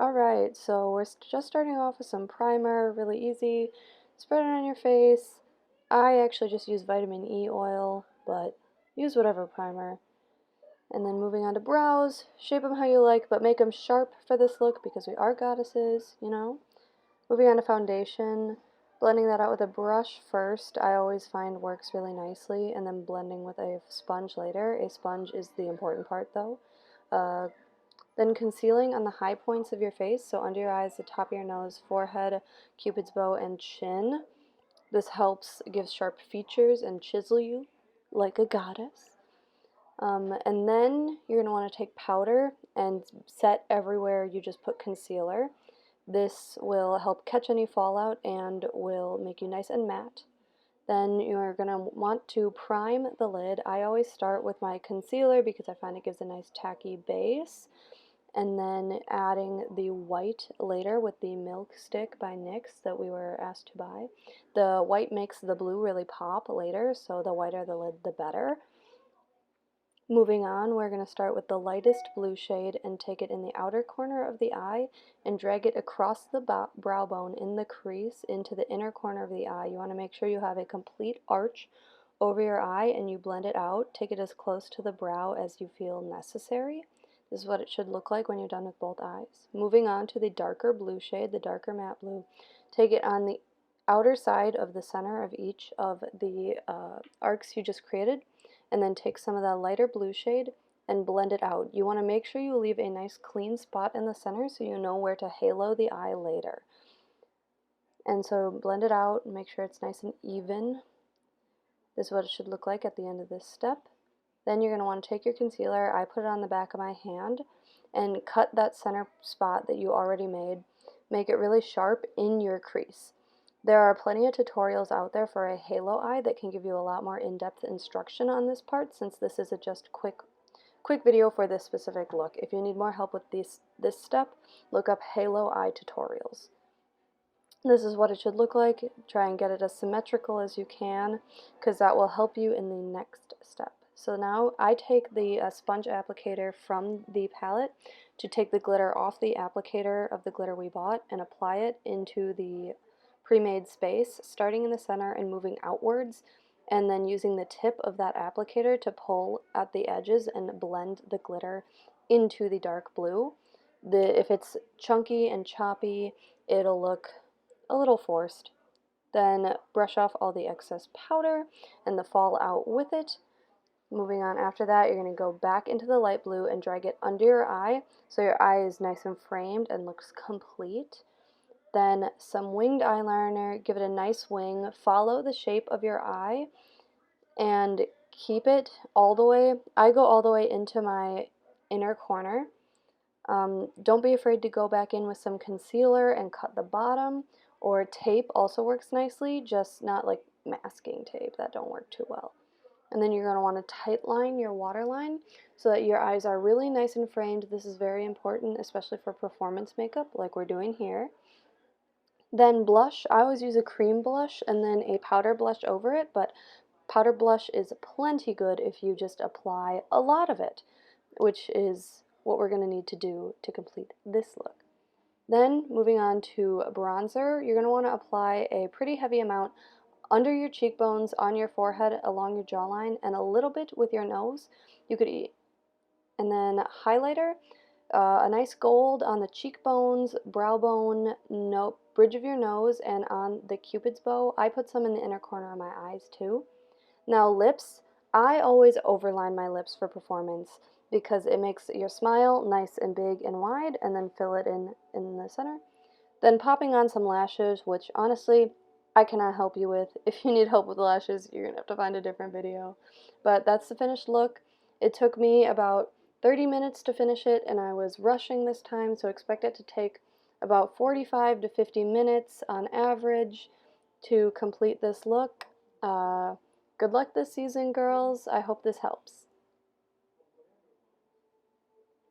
Alright, so we're just starting off with some primer, really easy. Spread it on your face. I actually just use vitamin E oil, but use whatever primer. And then moving on to brows, shape them how you like, but make them sharp for this look because we are goddesses, you know? Moving on to foundation, blending that out with a brush first, I always find works really nicely, and then blending with a sponge later. A sponge is the important part though. Uh, then concealing on the high points of your face, so under your eyes, the top of your nose, forehead, cupid's bow, and chin. This helps give sharp features and chisel you like a goddess. And then you're going to want to take powder and set everywhere you just put concealer. This will help catch any fallout and will make you nice and matte. Then you're going to want to prime the lid. I always start with my concealer because I find it gives a nice tacky base, and then adding the white later with the Milk Stick by NYX that we were asked to buy. The white makes the blue really pop later, so the whiter the lid, the better. Moving on, we're going to start with the lightest blue shade and take it in the outer corner of the eye and drag it across the brow bone in the crease into the inner corner of the eye. You want to make sure you have a complete arch over your eye and you blend it out. Take it as close to the brow as you feel necessary. This is what it should look like when you're done with both eyes. Moving on to the darker blue shade, the darker matte blue. Take it on the outer side of the center of each of the arcs you just created, and then take some of that lighter blue shade and blend it out. You want to make sure you leave a nice clean spot in the center so you know where to halo the eye later. And so blend it out and make sure it's nice and even. This is what it should look like at the end of this step. Then you're going to want to take your concealer, I put it on the back of my hand, and cut that center spot that you already made. Make it really sharp in your crease. There are plenty of tutorials out there for a halo eye that can give you a lot more in-depth instruction on this part, since this is a just quick video for this specific look. If you need more help with this step, look up halo eye tutorials. This is what it should look like. Try and get it as symmetrical as you can, because that will help you in the next step. So now I take the sponge applicator from the palette to take the glitter off the applicator of the glitter we bought and apply it into the pre-made space, starting in the center and moving outwards, and then using the tip of that applicator to pull at the edges and blend the glitter into the dark blue. If it's chunky and choppy, it'll look a little forced. Then brush off all the excess powder and the fallout with it. Moving on after that, you're going to go back into the light blue and drag it under your eye so your eye is nice and framed and looks complete. Then some winged eyeliner, give it a nice wing, follow the shape of your eye, and keep it all the way. I go all the way into my inner corner. Don't be afraid to go back in with some concealer and cut the bottom, or tape also works nicely, just not like masking tape, that don't work too well. And then you're going to want to tight line your waterline so that your eyes are really nice and framed. This is very important, especially for performance makeup like we're doing here. Then blush, I always use a cream blush and then a powder blush over it, but powder blush is plenty good if you just apply a lot of it, which is what we're going to need to do to complete this look. Then moving on to bronzer, you're going to want to apply a pretty heavy amount under your cheekbones, on your forehead, along your jawline, and a little bit with your nose. You could eat. And then highlighter, a nice gold on the cheekbones, brow bone, bridge of your nose, and on the cupid's bow. I put some in the inner corner of my eyes too. Now lips, I always overline my lips for performance because it makes your smile nice and big and wide, and then fill it in the center. Then popping on some lashes, which honestly I cannot help you with. If you need help with lashes, you're going to have to find a different video. But that's the finished look. It took me about 30 minutes to finish it, and I was rushing this time, so expect it to take about 45 to 50 minutes on average to complete this look. Good luck this season, girls. I hope this helps.